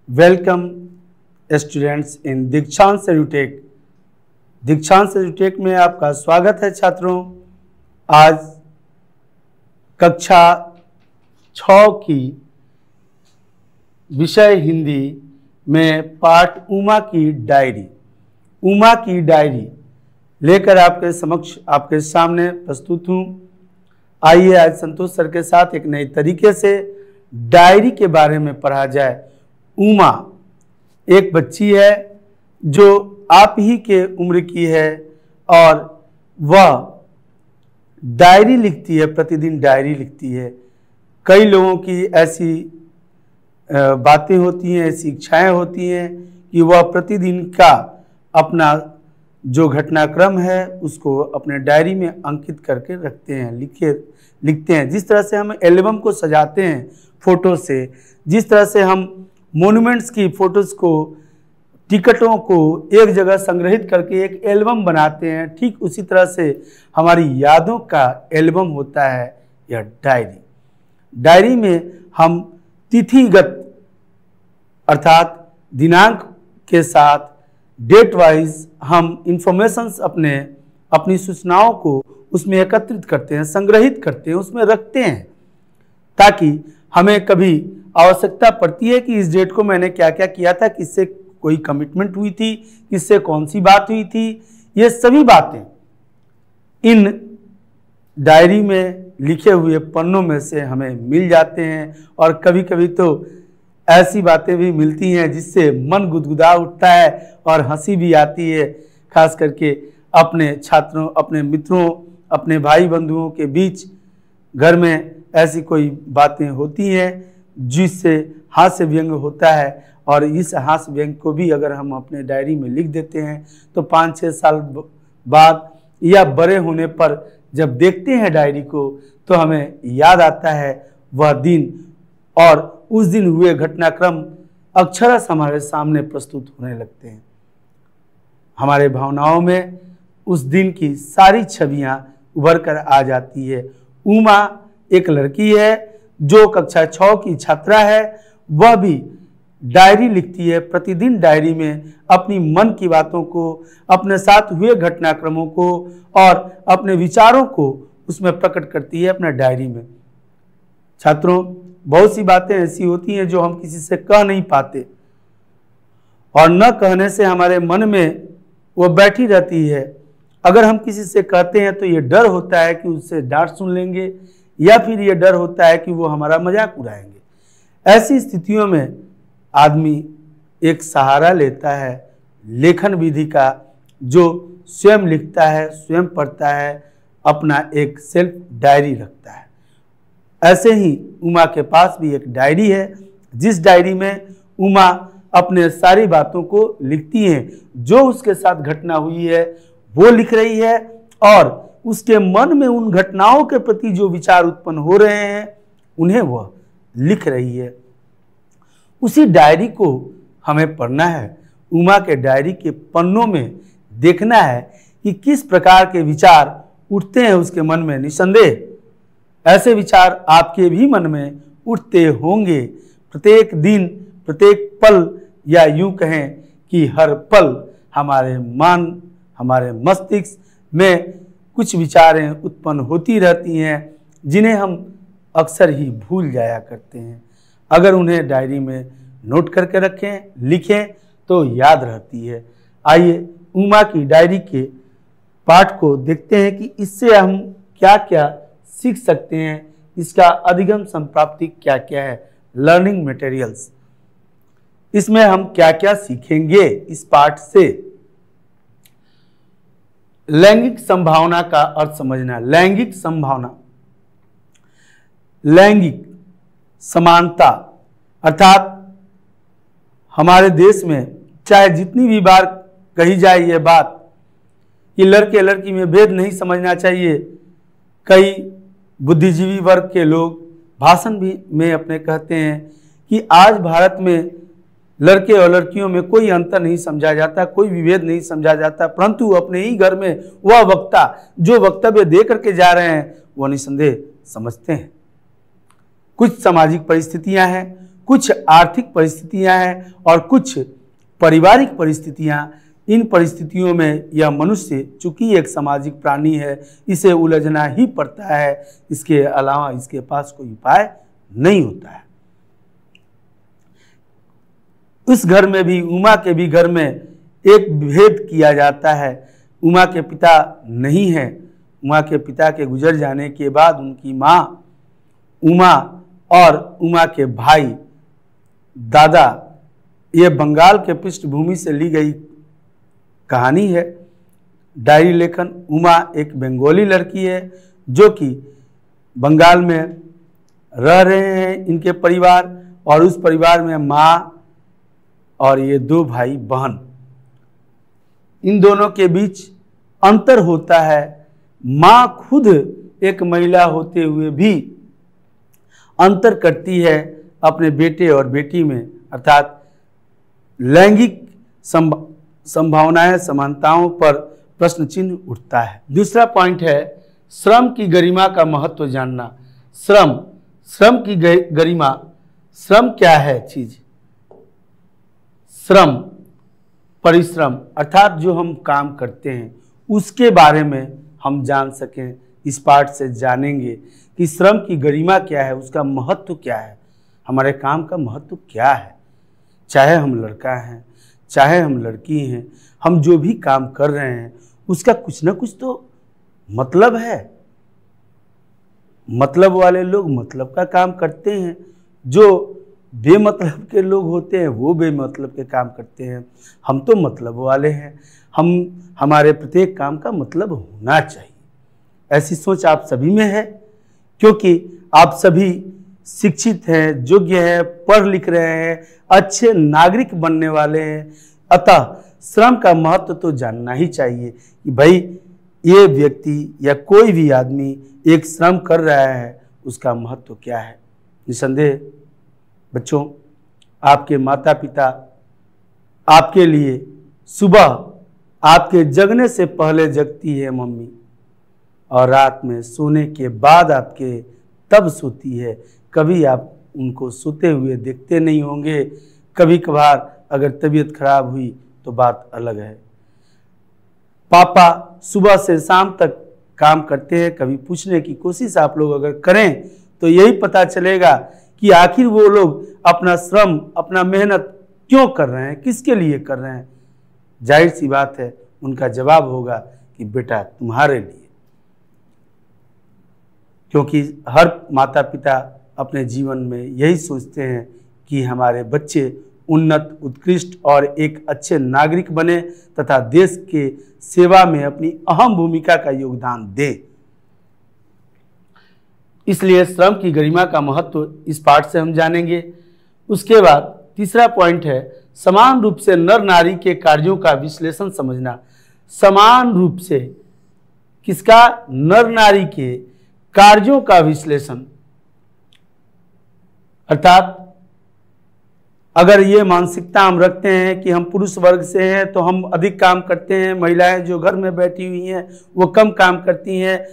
Welcome students in दीक्षांत edutech. दीक्षांत edutech में आपका स्वागत है छात्रों। आज कक्षा 6 की विषय हिंदी में पाठ उमा की डायरी लेकर आपके सामने प्रस्तुत हूँ। आइए आज संतोष सर के साथ एक नए तरीके से डायरी के बारे में पढ़ा जाए। उमा एक बच्ची है जो आप ही के उम्र की है और वह डायरी लिखती है, प्रतिदिन डायरी लिखती है। कई लोगों की ऐसी बातें होती हैं, ऐसी इच्छाएं होती हैं कि वह प्रतिदिन का अपना जो घटनाक्रम है उसको अपने डायरी में अंकित करके रखते हैं, लिखते हैं। जिस तरह से हम एल्बम को सजाते हैं फोटो से, जिस तरह से हम मोन्यूमेंट्स की फोटोज को, टिकटों को एक जगह संग्रहित करके एक एल्बम बनाते हैं, ठीक उसी तरह से हमारी यादों का एल्बम होता है यह डायरी। डायरी में हम तिथिगत अर्थात दिनांक के साथ डेट वाइज हम इंफॉर्मेशंस अपनी सूचनाओं को उसमें एकत्रित करते हैं, संग्रहित करते हैं, उसमें रखते हैं, ताकि हमें कभी आवश्यकता पड़ती है कि इस डेट को मैंने क्या क्या किया था, किससे कोई कमिटमेंट हुई थी, किससे कौन सी बात हुई थी, ये सभी बातें इन डायरी में लिखे हुए पन्नों में से हमें मिल जाते हैं। और कभी कभी तो ऐसी बातें भी मिलती हैं जिससे मन गुदगुदा उठता है और हंसी भी आती है, खास करके अपने छात्रों, अपने मित्रों, अपने भाई बंधुओं के बीच घर में ऐसी कोई बातें होती हैं जिससे हास्य व्यंग होता है। और इस हास्य व्यंग को भी अगर हम अपने डायरी में लिख देते हैं तो 5-6 साल बाद या बड़े होने पर जब देखते हैं डायरी को तो हमें याद आता है वह दिन, और उस दिन हुए घटनाक्रम अक्षरशः हमारे सामने प्रस्तुत होने लगते हैं। हमारे भावनाओं में उस दिन की सारी छवियां उभर कर आ जाती है। उमा एक लड़की है जो कक्षा 6 की छात्रा है। वह भी डायरी लिखती है, प्रतिदिन डायरी में अपनी मन की बातों को, अपने साथ हुए घटनाक्रमों को और अपने विचारों को उसमें प्रकट करती है अपने डायरी में। छात्रों, बहुत सी बातें ऐसी होती हैं जो हम किसी से कह नहीं पाते और न कहने से हमारे मन में वो बैठी रहती है। अगर हम किसी से कहते हैं तो ये डर होता है कि उससे डांट सुन लेंगे, या फिर ये डर होता है कि वो हमारा मजाक उड़ाएंगे। ऐसी स्थितियों में आदमी एक सहारा लेता है लेखन विधि का, जो स्वयं लिखता है, स्वयं पढ़ता है, अपना एक सेल्फ डायरी रखता है। ऐसे ही उमा के पास भी एक डायरी है, जिस डायरी में उमा अपने सारी बातों को लिखती हैं। जो उसके साथ घटना हुई है वो लिख रही है और उसके मन में उन घटनाओं के प्रति जो विचार उत्पन्न हो रहे हैं उन्हें वह लिख रही है। उसी डायरी को हमें पढ़ना है। उमा के डायरी के पन्नों में देखना है कि किस प्रकार के विचार उठते हैं उसके मन में। निसंदेह ऐसे विचार आपके भी मन में उठते होंगे। प्रत्येक दिन, प्रत्येक पल, या यूं कहें कि हर पल हमारे मस्तिष्क में कुछ विचारें उत्पन्न होती रहती हैं जिन्हें हम अक्सर ही भूल जाया करते हैं। अगर उन्हें डायरी में नोट करके रखें, लिखें तो याद रहती है। आइए उमा की डायरी के पाठ को देखते हैं कि इससे हम क्या क्या सीख सकते हैं, इसका अधिगम संप्राप्ति क्या क्या है, लर्निंग मटेरियल्स। इसमें हम क्या क्या सीखेंगे इस पाठ से। लैंगिक संभावना का अर्थ समझना। लैंगिक संभावना, लैंगिक समानता, अर्थात हमारे देश में चाहे जितनी भी बार कही जाए ये बात कि लड़के लड़की में भेद नहीं समझना चाहिए, कई बुद्धिजीवी वर्ग के लोग भाषण भी में अपने कहते हैं कि आज भारत में लड़के और लड़कियों में कोई अंतर नहीं समझा जाता, कोई विभेद नहीं समझा जाता, परंतु अपने ही घर में वह वक्ता जो वक्तव्य दे करके जा रहे हैं वो निसंदेह समझते हैं। कुछ सामाजिक परिस्थितियां हैं, कुछ आर्थिक परिस्थितियां हैं और कुछ पारिवारिक परिस्थितियां। इन परिस्थितियों में यह मनुष्य चूंकि एक सामाजिक प्राणी है, इसे उलझना ही पड़ता है, इसके अलावा इसके पास कोई उपाय नहीं होता है। उस घर में भी, उमा के भी घर में एक भेद किया जाता है। उमा के पिता नहीं है। उमा के पिता के गुजर जाने के बाद उनकी माँ उमा और उमा के भाई दादा, ये बंगाल के पृष्ठभूमि से ली गई कहानी है। डायरी लेखन। उमा एक बंगाली लड़की है जो कि बंगाल में रह रहे हैं इनके परिवार, और उस परिवार में माँ और ये 2 भाई बहन। इन दोनों के बीच अंतर होता है। माँ खुद एक महिला होते हुए भी अंतर करती है अपने बेटे और बेटी में, अर्थात लैंगिक संभावनाएं, समानताओं पर प्रश्न चिन्ह उठता है। दूसरा पॉइंट है श्रम की गरिमा का महत्व जानना। श्रम की गरिमा। श्रम क्या है चीज? श्रम, परिश्रम, अर्थात जो हम काम करते हैं उसके बारे में हम जान सकें। इस पाठ से जानेंगे कि श्रम की गरिमा क्या है, उसका महत्व क्या है, हमारे काम का महत्व क्या है। चाहे हम लड़का हैं, चाहे हम लड़की हैं, हम जो भी काम कर रहे हैं उसका कुछ ना कुछ तो मतलब है। मतलब वाले लोग मतलब का काम करते हैं, जो बेमतलब के लोग होते हैं वो बेमतलब के काम करते हैं। हम तो मतलब वाले हैं। हमारे प्रत्येक काम का मतलब होना चाहिए। ऐसी सोच आप सभी में है, क्योंकि आप सभी शिक्षित हैं, योग्य हैं, पढ़ लिख रहे हैं, अच्छे नागरिक बनने वाले हैं। अतः श्रम का महत्व तो जानना ही चाहिए कि भाई ये व्यक्ति या कोई भी आदमी एक श्रम कर रहा है, उसका महत्व क्या है। निसंदेह बच्चों, आपके माता पिता आपके लिए सुबह आपके जगने से पहले जगती है मम्मी, और रात में सोने के बाद आपके तब सोती है। कभी आप उनको सोते हुए देखते नहीं होंगे। कभी कभार अगर तबीयत खराब हुई तो बात अलग है। पापा सुबह से शाम तक काम करते हैं। कभी पूछने की कोशिश आप लोग अगर करें तो यही पता चलेगा कि आखिर वो लोग अपना श्रम, अपना मेहनत क्यों कर रहे हैं, किसके लिए कर रहे हैं। जाहिर सी बात है उनका जवाब होगा कि बेटा तुम्हारे लिए। क्योंकि हर माता पिता अपने जीवन में यही सोचते हैं कि हमारे बच्चे उन्नत, उत्कृष्ट और एक अच्छे नागरिक बने तथा देश के सेवा में अपनी अहम भूमिका का योगदान दें। इसलिए श्रम की गरिमा का महत्व इस पाठ से हम जानेंगे। उसके बाद तीसरा पॉइंट है समान रूप से नर नारी के कार्यों का विश्लेषण समझना। समान रूप से किसका? नर नारी के कार्यों का विश्लेषण। अर्थात अगर ये मानसिकता हम रखते हैं कि हम पुरुष वर्ग से हैं तो हम अधिक काम करते हैं, महिलाएं जो घर में बैठी हुई हैं वो कम काम करती हैं,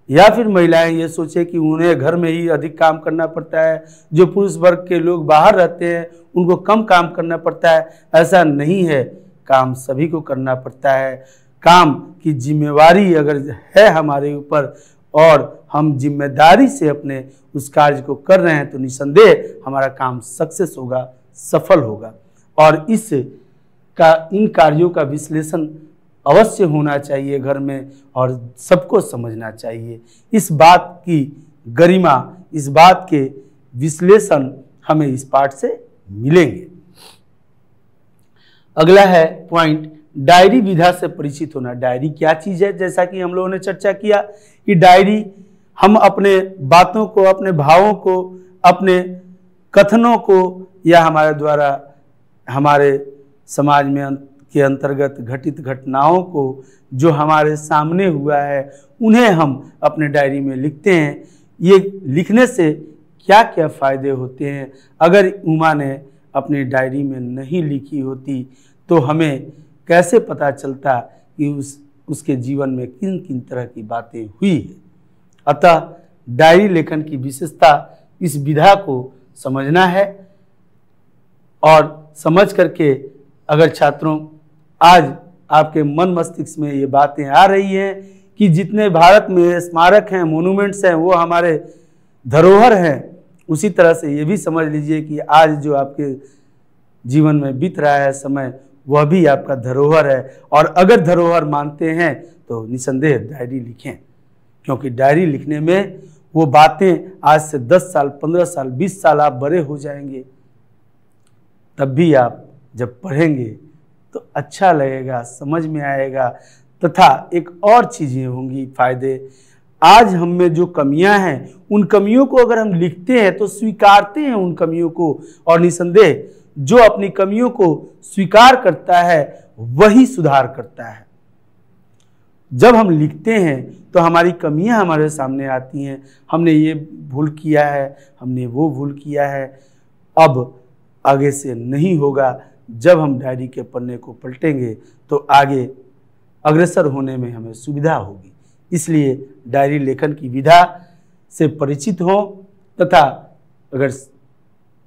या फिर महिलाएं ये सोचे कि उन्हें घर में ही अधिक काम करना पड़ता है, जो पुरुष वर्ग के लोग बाहर रहते हैं उनको कम काम करना पड़ता है। ऐसा नहीं है, काम सभी को करना पड़ता है। काम की जिम्मेवारी अगर है हमारे ऊपर और हम जिम्मेदारी से अपने उस कार्य को कर रहे हैं तो निसंदेह हमारा काम सक्सेस होगा, सफल होगा। और इन कार्यों का विश्लेषण अवश्य होना चाहिए घर में और सबको समझना चाहिए। इस बात की गरिमा, इस बात के विश्लेषण हमें इस पाठ से मिलेंगे। अगला है पॉइंट डायरी विधा से परिचित होना। डायरी क्या चीज है? जैसा कि हम लोगों ने चर्चा किया कि डायरी हम अपने बातों को, अपने भावों को, अपने कथनों को या हमारे द्वारा हमारे समाज में के अंतर्गत घटित घटनाओं को जो हमारे सामने हुआ है उन्हें हम अपने डायरी में लिखते हैं। ये लिखने से क्या क्या फ़ायदे होते हैं? अगर उमा ने अपनी डायरी में नहीं लिखी होती तो हमें कैसे पता चलता कि उसके जीवन में किन किन तरह की बातें हुई है। अतः डायरी लेखन की विशेषता इस विधा को समझना है। और समझ करके अगर छात्रों आज आपके मन मस्तिष्क में ये बातें आ रही हैं कि जितने भारत में स्मारक हैं, मोनूमेंट्स हैं, वो हमारे धरोहर हैं, उसी तरह से ये भी समझ लीजिए कि आज जो आपके जीवन में बीत रहा है समय, वह भी आपका धरोहर है। और अगर धरोहर मानते हैं तो निसंदेह डायरी लिखें, क्योंकि डायरी लिखने में वो बातें आज से 10 साल, 15 साल, 20 साल आप बड़े हो जाएंगे, तब भी आप जब पढ़ेंगे तो अच्छा लगेगा, समझ में आएगा। तथा एक और चीज़ें होंगी फायदे, आज हम में जो कमियां हैं उन कमियों को अगर हम लिखते हैं तो स्वीकारते हैं उन कमियों को, और निसंदेह जो अपनी कमियों को स्वीकार करता है वही सुधार करता है। जब हम लिखते हैं तो हमारी कमियां हमारे सामने आती हैं, हमने ये भूल किया है, हमने वो भूल किया है, अब आगे से नहीं होगा। जब हम डायरी के पन्ने को पलटेंगे तो आगे अग्रसर होने में हमें सुविधा होगी। इसलिए डायरी लेखन की विधा से परिचित हो, तथा अगर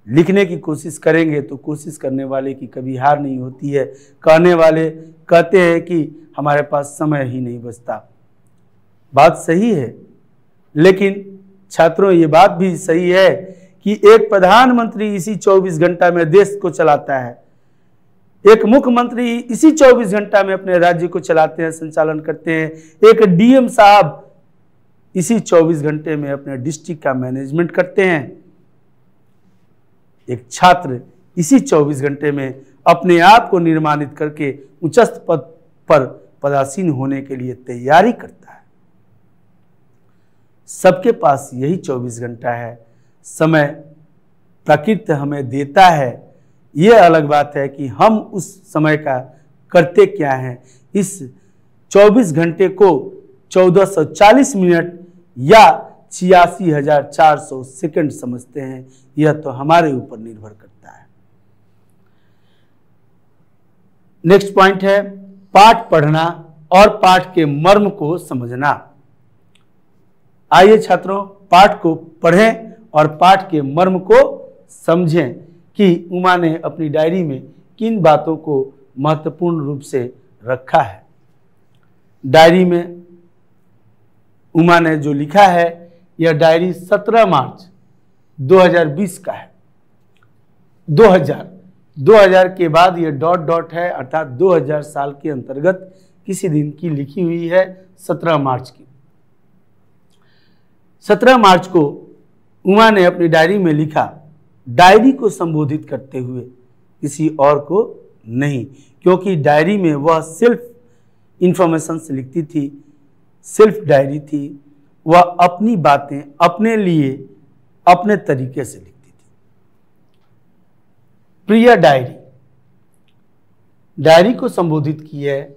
लिखने की कोशिश करेंगे तो कोशिश करने वाले की कभी हार नहीं होती है। कहने वाले कहते हैं कि हमारे पास समय ही नहीं बचता, बात सही है, लेकिन छात्रों ये बात भी सही है कि एक प्रधानमंत्री इसी 24 घंटा में देश को चलाता है, एक मुख्यमंत्री इसी 24 घंटा में अपने राज्य को चलाते हैं, संचालन करते हैं, एक डीएम साहब इसी 24 घंटे में अपने डिस्ट्रिक्ट का मैनेजमेंट करते हैं, एक छात्र इसी 24 घंटे में अपने आप को निर्माणित करके उच्चस्थ पद पर पदासीन होने के लिए तैयारी करता है। सबके पास यही 24 घंटा है, समय प्रकृति हमें देता है। यह अलग बात है कि हम उस समय का करते क्या हैं। इस 24 घंटे को 1440 मिनट या 86,400 सेकंड समझते हैं, यह तो हमारे ऊपर निर्भर करता है। नेक्स्ट पॉइंट है पाठ पढ़ना और पाठ के मर्म को समझना। आइए छात्रों, पाठ को पढ़ें और पाठ के मर्म को समझें कि उमा ने अपनी डायरी में किन बातों को महत्वपूर्ण रूप से रखा है। डायरी में उमा ने जो लिखा है, यह डायरी 17 मार्च 2020 का है। 2000 के बाद यह डॉट डॉट है, अर्थात 2000 साल के अंतर्गत किसी दिन की लिखी हुई है, 17 मार्च की। 17 मार्च को उमा ने अपनी डायरी में लिखा, डायरी को संबोधित करते हुए, किसी और को नहीं, क्योंकि डायरी में वह सेल्फ इंफॉर्मेशन से लिखती थी, सेल्फ डायरी थी। वह अपनी बातें अपने लिए अपने तरीके से लिखती थी। प्रिय डायरी, डायरी को संबोधित की है।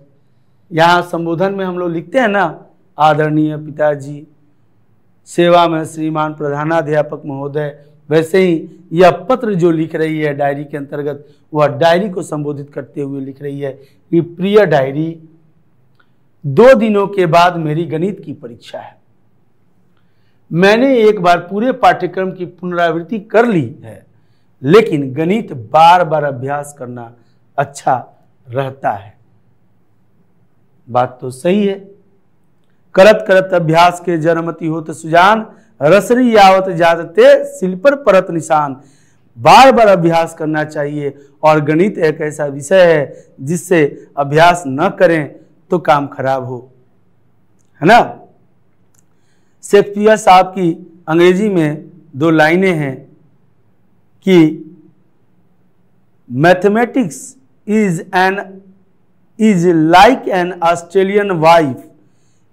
यहाँ संबोधन में हम लोग लिखते हैं ना, आदरणीय पिताजी, सेवा में श्रीमान प्रधानाध्यापक महोदय, वैसे ही यह पत्र जो लिख रही है डायरी के अंतर्गत, वह डायरी को संबोधित करते हुए लिख रही है कि प्रिय डायरी, 2 दिनों के बाद मेरी गणित की परीक्षा है। मैंने एक बार पूरे पाठ्यक्रम की पुनरावृत्ति कर ली है, लेकिन गणित बार बार अभ्यास करना अच्छा रहता है। बात तो सही है। करत करत अभ्यास के जन्मति होत सुजान, रसरी यावत जाते सिल पर परत निशान। बार बार अभ्यास करना चाहिए, और गणित एक ऐसा विषय है जिससे अभ्यास न करें तो काम खराब हो, है ना। शेक्सपियर साहब की अंग्रेजी में 2 लाइनें हैं कि mathematics is like an Australian wife,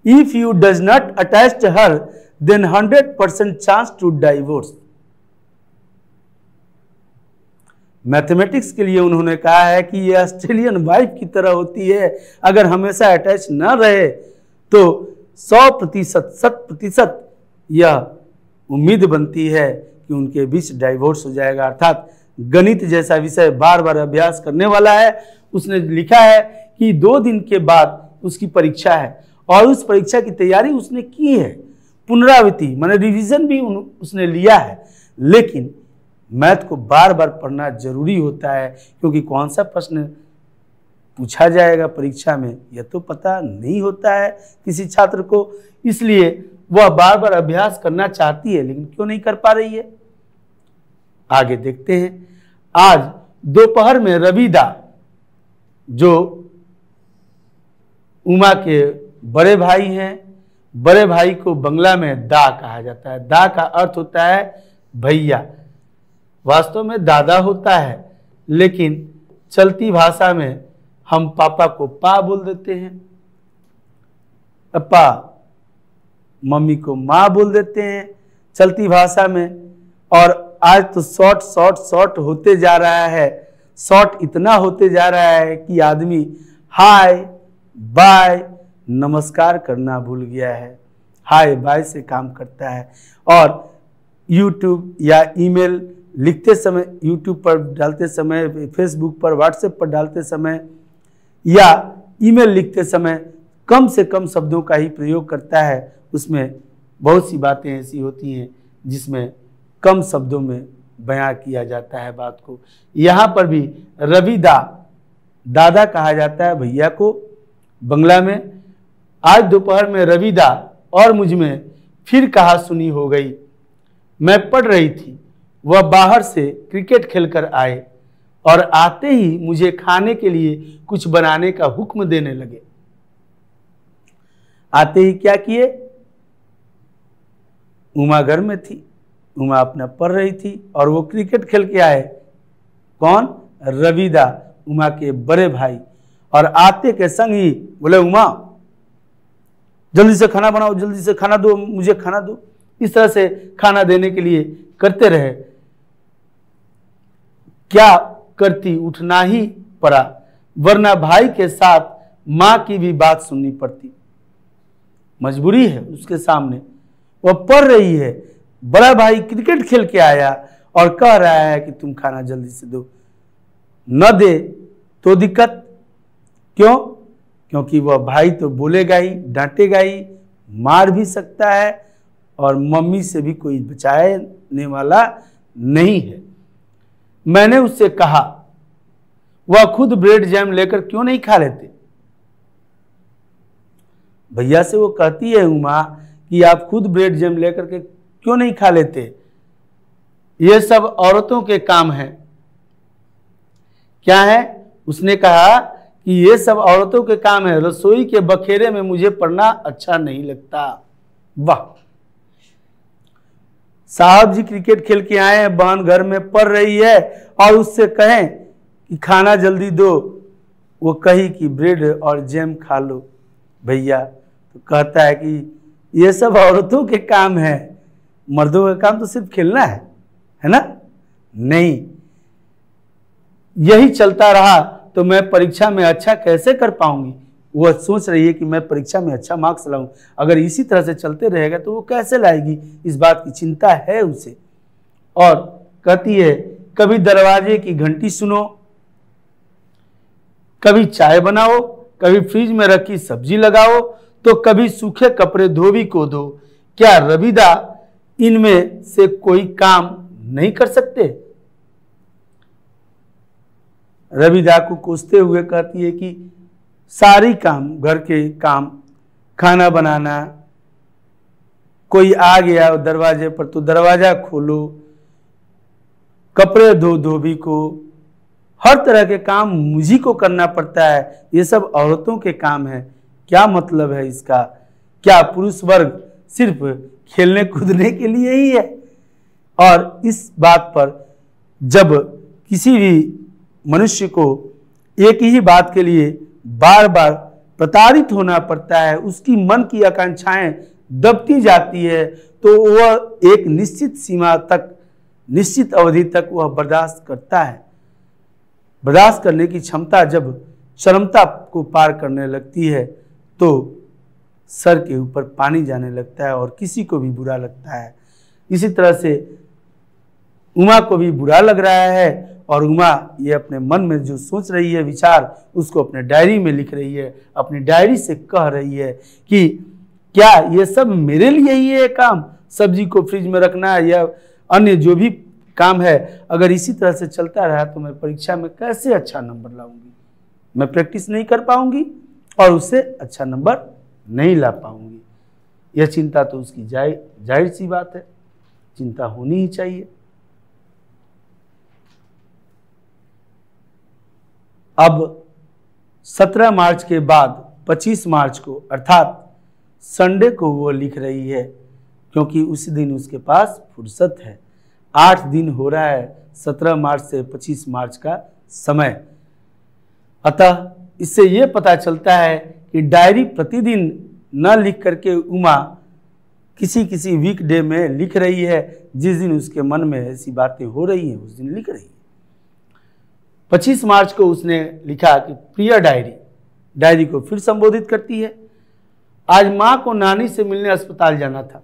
if you does not attach her then 100% chance to divorce. Mathematics के लिए उन्होंने कहा है कि यह ऑस्ट्रेलियन वाइफ की तरह होती है, अगर हमेशा अटैच न रहे तो 100%, 100% यह उम्मीद बनती है कि उनके बीच डाइवोर्स हो जाएगा। अर्थात गणित जैसा विषय बार बार अभ्यास करने वाला है। उसने लिखा है कि 2 दिन के बाद उसकी परीक्षा है, और उस परीक्षा की तैयारी उसने की है, पुनरावृत्ति माने रिवीजन भी उसने लिया है, लेकिन मैथ को बार बार पढ़ना जरूरी होता है, क्योंकि कौन सा प्रश्न पूछा जाएगा परीक्षा में यह तो पता नहीं होता है किसी छात्र को। इसलिए वह बार बार अभ्यास करना चाहती है, लेकिन क्यों नहीं कर पा रही है। आगे देखते हैं। आज दोपहर में रविदा, जो उमा के बड़े भाई हैं, बड़े भाई को बंगला में दा कहा जाता है। दा का अर्थ होता है भैया, वास्तव में दादा होता है, लेकिन चलती भाषा में हम पापा को पा बोल देते हैं, पापा, मम्मी को माँ बोल देते हैं चलती भाषा में। और आज तो शॉर्ट होते जा रहा है, शॉर्ट इतना होते जा रहा है कि आदमी हाय बाय नमस्कार करना भूल गया है, हाय बाय से काम करता है। और यूट्यूब या ईमेल लिखते समय, यूट्यूब पर डालते समय, फेसबुक पर, व्हाट्सएप पर डालते समय या ईमेल लिखते समय कम से कम शब्दों का ही प्रयोग करता है। उसमें बहुत सी बातें ऐसी होती हैं जिसमें कम शब्दों में बयां किया जाता है बात को। यहाँ पर भी रविदा, दादा कहा जाता है भैया को बंगला में। आज दोपहर में रविदा और मुझ में फिर कहा सुनी हो गई। मैं पढ़ रही थी, वह बाहर से क्रिकेट खेलकर आए और आते ही मुझे खाने के लिए कुछ बनाने का हुक्म देने लगे। आते ही क्या किए? उमा घर में थी, उमा अपना पढ़ रही थी और वो क्रिकेट खेल के आए। कौन? रविदा, उमा के बड़े भाई। और आते के संग ही बोले उमा जल्दी से खाना बनाओ, जल्दी से खाना दो, मुझे खाना दो। इस तरह से खाना देने के लिए करते रहे। क्या करती, उठना ही पड़ा, वरना भाई के साथ मां की भी बात सुननी पड़ती। मजबूरी है उसके सामने, वह पढ़ रही है, बड़ा भाई क्रिकेट खेल के आया और कह रहा है कि तुम खाना जल्दी से दो। न दे तो दिक्कत। क्यों? क्योंकि वह भाई तो बोलेगा ही, डांटेगा ही, मार भी सकता है और मम्मी से भी कोई बचाने वाला नहीं है। मैंने उससे कहा वह खुद ब्रेड जैम लेकर क्यों नहीं खा लेते। भैया से वो कहती है उमा कि आप खुद ब्रेड जैम लेकर के क्यों नहीं खा लेते, ये सब औरतों के काम है। क्या है? उसने कहा कि ये सब औरतों के काम है, रसोई के बखेरे में मुझे पढ़ना अच्छा नहीं लगता। वाह! साहब जी क्रिकेट खेल के आए हैं, बहन घर में पढ़ रही है और उससे कहें कि खाना जल्दी दो, वो कही कि ब्रेड और जैम खा लो भैया, तो कहता है कि ये सब औरतों के काम है, मर्दों का काम तो सिर्फ खेलना है ना? नहीं, यही चलता रहा तो मैं परीक्षा में अच्छा कैसे कर पाऊंगी। वह सोच रही है कि मैं परीक्षा में अच्छा मार्क्स लाऊं, अगर इसी तरह से चलते रहेगा तो वो कैसे लाएगी, इस बात की चिंता है उसे। और कहती है कभी दरवाजे की घंटी सुनो, कभी चाय बनाओ, कभी फ्रिज में रखी सब्जी लगाओ, तो कभी सूखे कपड़े धोबी को दो। क्या रविदा इनमें से कोई काम नहीं कर सकते? रविदा को कोसते हुए कहती है कि सारी काम, घर के काम, खाना बनाना, कोई आ गया दरवाजे पर तो दरवाजा खोलो, कपड़े धो धोबी को, हर तरह के काम मुझी को करना पड़ता है, ये सब औरतों के काम है। क्या मतलब है इसका? क्या पुरुष वर्ग सिर्फ खेलने कूदने के लिए ही है? और इस बात पर जब किसी भी मनुष्य को एक ही बात के लिए बार बार प्रताड़ित होना पड़ता है, उसकी मन की आकांक्षाएं दबती जाती है, तो वह एक निश्चित सीमा तक, निश्चित अवधि तक वह बर्दाश्त करता है। बर्दाश्त करने की क्षमता जब चरमता को पार करने लगती है तो सर के ऊपर पानी जाने लगता है और किसी को भी बुरा लगता है। इसी तरह से उमा को भी बुरा लग रहा है और उमा ये अपने मन में जो सोच रही है विचार, उसको अपने डायरी में लिख रही है, अपनी डायरी से कह रही है कि क्या ये सब मेरे लिए ही है काम, सब्जी को फ्रिज में रखना या अन्य जो भी काम है, अगर इसी तरह से चलता रहा तो मैं परीक्षा में कैसे अच्छा नंबर लाऊंगी। मैं प्रैक्टिस नहीं कर पाऊंगी और उससे अच्छा नंबर नहीं ला पाऊंगी। यह चिंता तो उसकी जाहिर सी बात है, चिंता होनी ही चाहिए। अब 17 मार्च के बाद 25 मार्च को अर्थात संडे को वो लिख रही है, क्योंकि उसी दिन उसके पास फुर्सत है। 8 दिन हो रहा है 17 मार्च से 25 मार्च का समय। अतः इससे ये पता चलता है कि डायरी प्रतिदिन न लिख करके उमा किसी किसी वीकडे में लिख रही है, जिस दिन उसके मन में ऐसी बातें हो रही हैं उस दिन लिख रही है। 25 मार्च को उसने लिखा कि प्रिय डायरी को फिर संबोधित करती है। आज माँ को नानी से मिलने अस्पताल जाना था।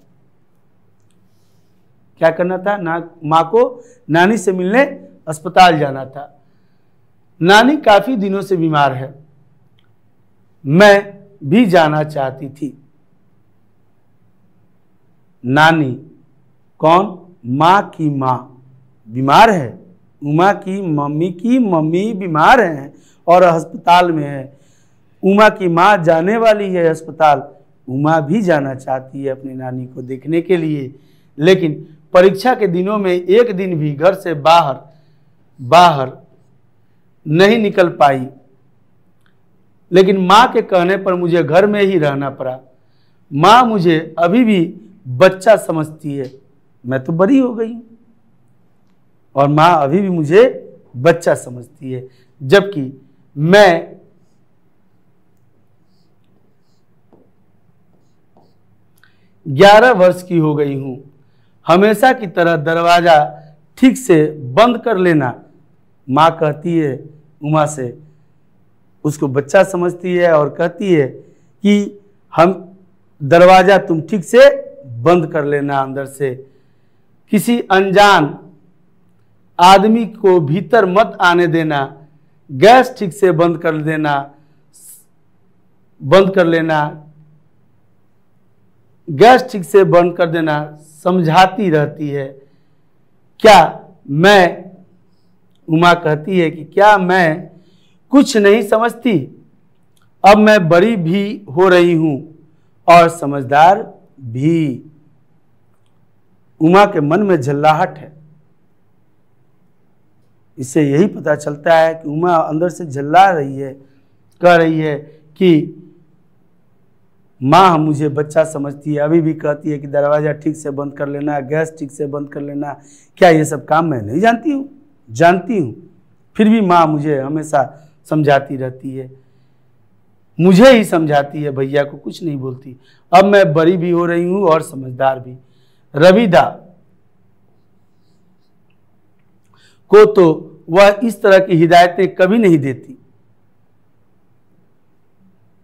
क्या करना था? माँ को नानी से मिलने अस्पताल जाना था। नानी काफी दिनों से बीमार है, मैं भी जाना चाहती थी। नानी कौन? माँ की माँ बीमार है। उमा की मम्मी बीमार हैं और अस्पताल में है। उमा की माँ जाने वाली है अस्पताल। उमा भी जाना चाहती है अपनी नानी को देखने के लिए, लेकिन परीक्षा के दिनों में एक दिन भी घर से बाहर नहीं निकल पाई। लेकिन माँ के कहने पर मुझे घर में ही रहना पड़ा। माँ मुझे अभी भी बच्चा समझती है। मैं तो बड़ी हो गई हूँ और माँ अभी भी मुझे बच्चा समझती है, जबकि मैं 11 वर्ष की हो गई हूँ। हमेशा की तरह दरवाजा ठीक से बंद कर लेना। माँ कहती है उमा से, उसको बच्चा समझती है और कहती है कि हम दरवाजा तुम ठीक से बंद कर लेना अंदर से। किसी अनजान आदमी को भीतर मत आने देना। गैस ठीक से बंद कर लेना। गैस ठीक से बंद कर देना। समझाती रहती है। क्या मैं, उमा कहती है कि क्या मैं कुछ नहीं समझती? अब मैं बड़ी भी हो रही हूं और समझदार भी। उमा के मन में झल्लाहट है। इससे यही पता चलता है कि उमा अंदर से झल्ला रही है, कह रही है कि माँ मुझे बच्चा समझती है, अभी भी कहती है कि दरवाज़ा ठीक से बंद कर लेना, गैस ठीक से बंद कर लेना। क्या ये सब काम मैं नहीं जानती हूँ? जानती हूँ, फिर भी माँ मुझे हमेशा समझाती रहती है, मुझे ही समझाती है, भैया को कुछ नहीं बोलती। अब मैं बड़ी भी हो रही हूँ और समझदार भी। रविदा को तो वह इस तरह की हिदायतें कभी नहीं देती।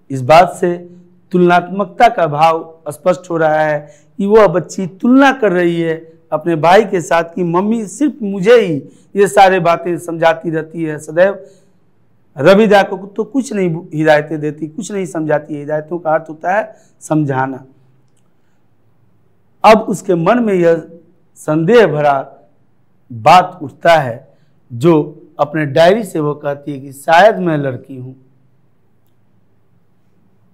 इस बात से तुलनात्मकता का भाव स्पष्ट हो रहा है कि वह बच्ची तुलना कर रही है अपने भाई के साथ कि मम्मी सिर्फ मुझे ही ये सारे बातें समझाती रहती है सदैव। रविदा को तो कुछ नहीं हिदायतें देती, कुछ नहीं समझाती है। हिदायतों का अर्थ होता है समझाना। अब उसके मन में यह संदेह भरा बात उठता है, जो अपने डायरी से वो कहती है कि शायद मैं लड़की हूं।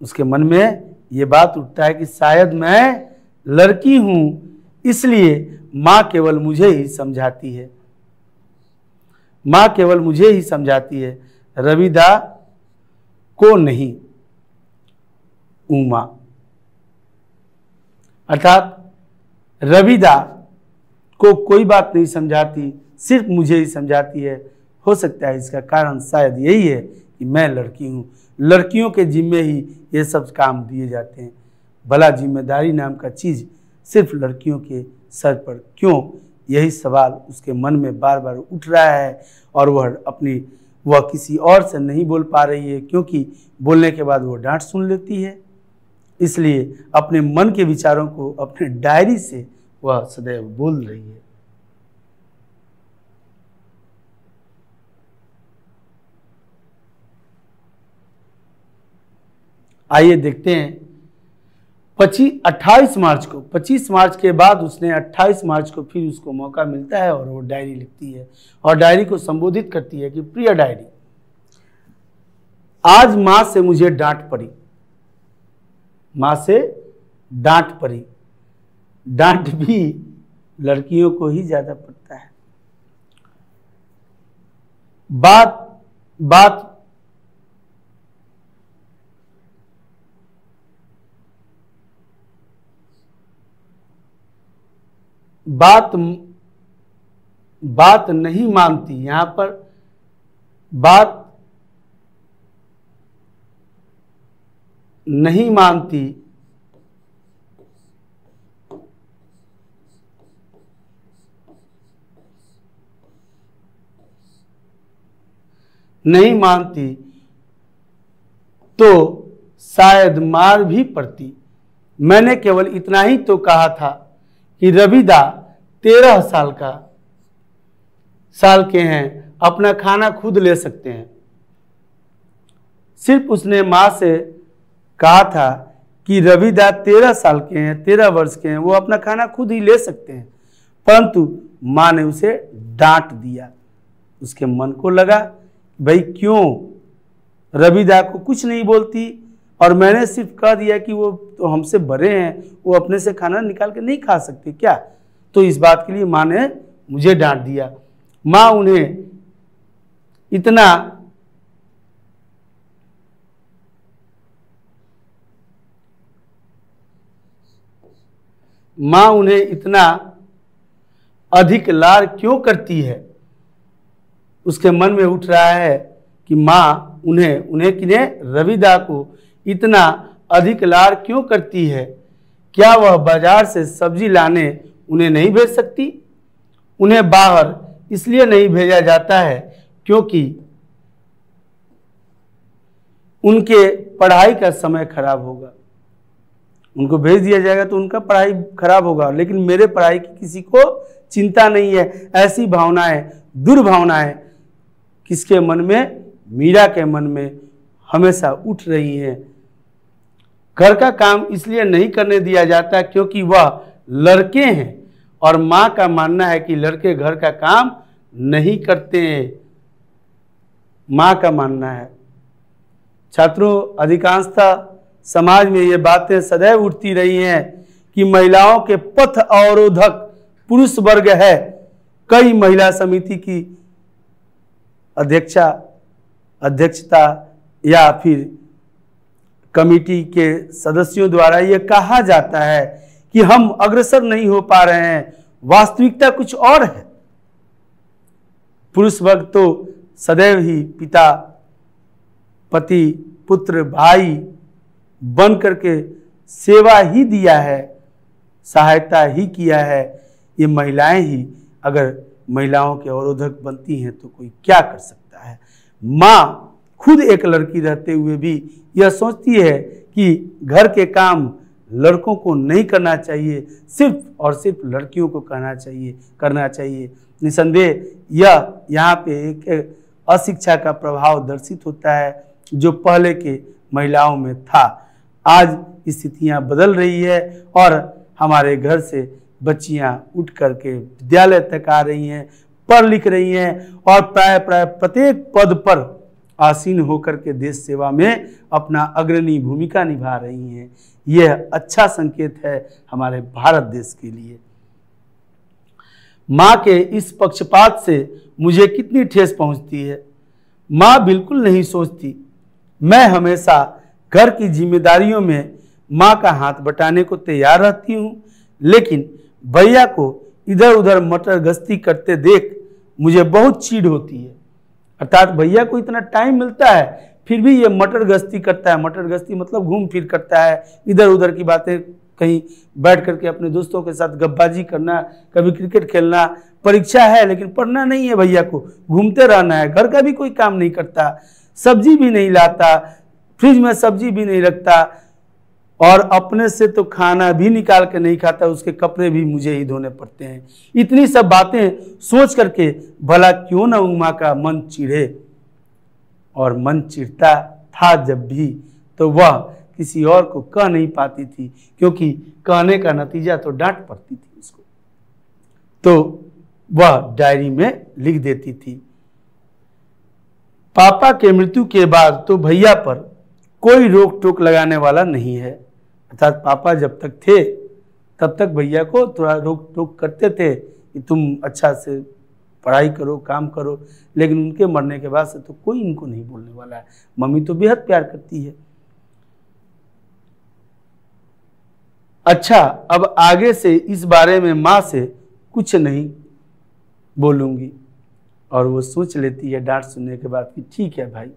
उसके मन में ये बात उठता है कि शायद मैं लड़की हूं, इसलिए माँ केवल मुझे ही समझाती है। माँ केवल मुझे ही समझाती है, रविदा को नहीं। उमा अर्थात रविदा को कोई बात नहीं समझाती, सिर्फ मुझे ही समझाती है। हो सकता है इसका कारण शायद यही है कि मैं लड़की हूँ। लड़कियों के जिम्मे ही ये सब काम दिए जाते हैं। भला जिम्मेदारी नाम का चीज़ सिर्फ लड़कियों के सर पर क्यों? यही सवाल उसके मन में बार बार उठ रहा है और वह किसी और से नहीं बोल पा रही है, क्योंकि बोलने के बाद वो डांट सुन लेती है। इसलिए अपने मन के विचारों को अपने डायरी से वह सदैव बोल रही है। आइए देखते हैं 28 मार्च को, 25 मार्च के बाद उसने 28 मार्च को फिर उसको मौका मिलता है और वो डायरी लिखती है और डायरी को संबोधित करती है कि प्रिय डायरी, आज मां से मुझे डांट पड़ी, मां से डांट पड़ी। डांट भी लड़कियों को ही ज्यादा पड़ता है। बात नहीं मानती, यहां पर बात नहीं मानती, नहीं मानती तो शायद मार भी पड़ती। मैंने केवल इतना ही तो कहा था कि रविदा 13 साल के हैं, अपना खाना खुद ले सकते हैं। सिर्फ उसने मां से कहा था कि रविदा 13 साल के हैं, 13 वर्ष के हैं, वो अपना खाना खुद ही ले सकते हैं, परंतु मां ने उसे डांट दिया। उसके मन को लगा भाई क्यों रविदा को कुछ नहीं बोलती, और मैंने सिर्फ कह दिया कि वो तो हमसे बड़े हैं, वो अपने से खाना निकाल के नहीं खा सकते क्या, तो इस बात के लिए मां ने मुझे डांट दिया। मां उन्हें इतना अधिक लाड क्यों करती है। उसके मन में उठ रहा है कि माँ उन्हें किन्हें रविदा को इतना अधिक लाड क्यों करती है। क्या वह बाजार से सब्जी लाने उन्हें नहीं भेज सकती। उन्हें बाहर इसलिए नहीं भेजा जाता है क्योंकि उनके पढ़ाई का समय खराब होगा। उनको भेज दिया जाएगा तो उनका पढ़ाई खराब होगा, लेकिन मेरे पढ़ाई की किसी को चिंता नहीं है। ऐसी भावनाएं, दुर्भावनाएं किसके मन में, मीरा के मन में हमेशा उठ रही हैं। घर का काम इसलिए नहीं करने दिया जाता क्योंकि वह लड़के हैं, और माँ का मानना है कि लड़के घर का काम नहीं करते हैं, माँ का मानना है। छात्रों, अधिकांशतः समाज में ये बातें सदैव उठती रही हैं कि महिलाओं के पथ अवरोधक पुरुष वर्ग है। कई महिला समिति की अध्यक्षता या फिर कमेटी के सदस्यों द्वारा ये कहा जाता है कि हम अग्रसर नहीं हो पा रहे हैं, वास्तविकता कुछ और है। पुरुष वर्ग तो सदैव ही पिता, पति, पुत्र, भाई बन करके सेवा ही दिया है, सहायता ही किया है। ये महिलाएं ही अगर महिलाओं के अवरोधक बनती हैं तो कोई क्या कर सकता है। माँ खुद एक लड़की रहते हुए भी यह सोचती है कि घर के काम लड़कों को नहीं करना चाहिए, सिर्फ और सिर्फ लड़कियों को करना चाहिए। निसंदेह यह यहाँ पे एक अशिक्षा का प्रभाव दर्शित होता है जो पहले के महिलाओं में था। आज स्थितियाँ बदल रही है और हमारे घर से बच्चियाँ उठ करके विद्यालय तक आ रही हैं, पढ़ लिख रही हैं और प्राय प्रत्येक पद पर आसीन होकर के देश सेवा में अपना अग्रणी भूमिका निभा रही हैं। यह अच्छा संकेत है हमारे भारत देश के लिए। माँ के इस पक्षपात से मुझे कितनी ठेस पहुंचती है। माँ बिल्कुल नहीं सोचती। मैं हमेशा घर की जिम्मेदारियों में माँ का हाथ बटाने को तैयार रहती हूँ, लेकिन भैया को इधर उधर मटर गश्ती करते देख मुझे बहुत चिढ़ होती है। अर्थात भैया को इतना टाइम मिलता है फिर भी ये मटर गश्ती करता है। मटर गश्ती मतलब घूम फिर करता है, इधर उधर की बातें, कहीं बैठ करके अपने दोस्तों के साथ गप्पाजी करना, कभी क्रिकेट खेलना। परीक्षा है लेकिन पढ़ना नहीं है भैया को, घूमते रहना है, घर का भी कोई काम नहीं करता, सब्जी भी नहीं लाता, फ्रिज में सब्जी भी नहीं रखता और अपने से तो खाना भी निकाल के नहीं खाता, उसके कपड़े भी मुझे ही धोने पड़ते हैं। इतनी सब बातें सोच करके भला क्यों ना उमा का मन चिढ़े। और मन चिढ़ता था जब भी तो वह किसी और को कह नहीं पाती थी, क्योंकि कहने का नतीजा तो डांट पड़ती थी उसको, तो वह डायरी में लिख देती थी। पापा के मृत्यु के बाद तो भैया पर कोई रोक टोक लगाने वाला नहीं है, अर्थात पापा जब तक थे तब तक भैया को थोड़ा रोक टोक करते थे कि तुम अच्छा से पढ़ाई करो, काम करो, लेकिन उनके मरने के बाद से तो कोई इनको नहीं बोलने वाला है। मम्मी तो बेहद प्यार करती है। अच्छा, अब आगे से इस बारे में माँ से कुछ नहीं बोलूँगी। और वो सोच लेती है डांट सुनने के बाद कि ठीक है भाई,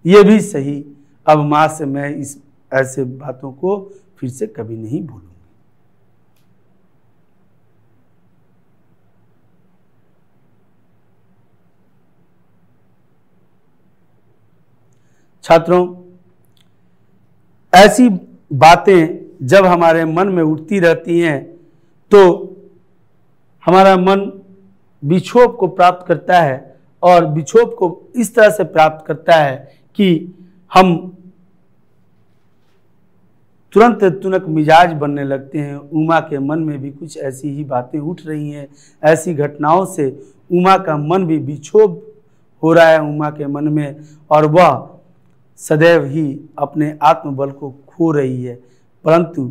ये भी सही, अब माँ से मैं इस ऐसे बातों को फिर से कभी नहीं बोलूँगी। छात्रों, ऐसी बातें जब हमारे मन में उठती रहती हैं तो हमारा मन विक्षोभ को प्राप्त करता है, और विक्षोभ को इस तरह से प्राप्त करता है कि हम तुरंत तुनक मिजाज बनने लगते हैं। उमा के मन में भी कुछ ऐसी ही बातें उठ रही हैं। ऐसी घटनाओं से उमा का मन भी विक्षोभ हो रहा है उमा के मन में, और वह सदैव ही अपने आत्मबल को खो रही है। परंतु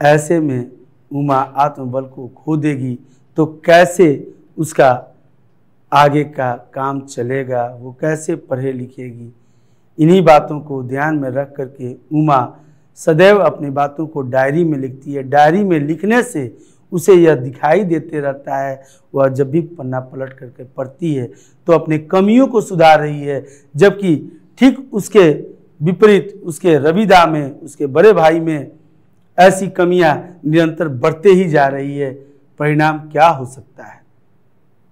ऐसे में उमा आत्मबल को खो देगी तो कैसे उसका आगे का काम चलेगा, वो कैसे पढ़े लिखेगी। इन्हीं बातों को ध्यान में रख करके उमा सदैव अपनी बातों को डायरी में लिखती है। डायरी में लिखने से उसे यह दिखाई देते रहता है, वह जब भी पन्ना पलट करके पढ़ती है तो अपने कमियों को सुधार रही है, जबकि ठीक उसके विपरीत उसके रविदा में, उसके बड़े भाई में ऐसी कमियां निरंतर बढ़ते ही जा रही है। परिणाम क्या हो सकता है?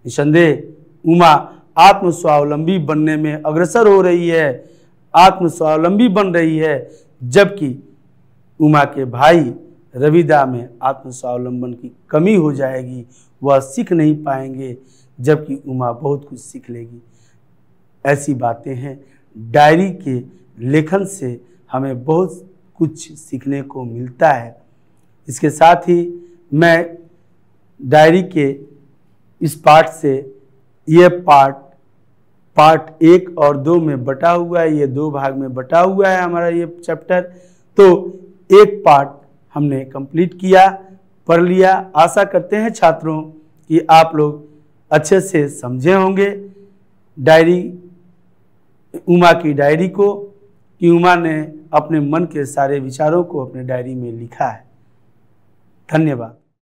निसंदेह उमा आत्मस्वावलंबी बनने में अग्रसर हो रही है, आत्मस्वावलंबी बन रही है, जबकि उमा के भाई रविदा में आत्मस्वावलंबन की कमी हो जाएगी, वह सीख नहीं पाएंगे, जबकि उमा बहुत कुछ सीख लेगी। ऐसी बातें हैं। डायरी के लेखन से हमें बहुत कुछ सीखने को मिलता है। इसके साथ ही मैं डायरी के इस पाठ से, ये पार्ट 1 और 2 में बटा हुआ है, ये 2 भाग में बटा हुआ है हमारा ये चैप्टर। तो एक पार्ट हमने कंप्लीट किया, पढ़ लिया। आशा करते हैं छात्रों कि आप लोग अच्छे से समझे होंगे डायरी, उमा की डायरी को, कि उमा ने अपने मन के सारे विचारों को अपने डायरी में लिखा है। धन्यवाद।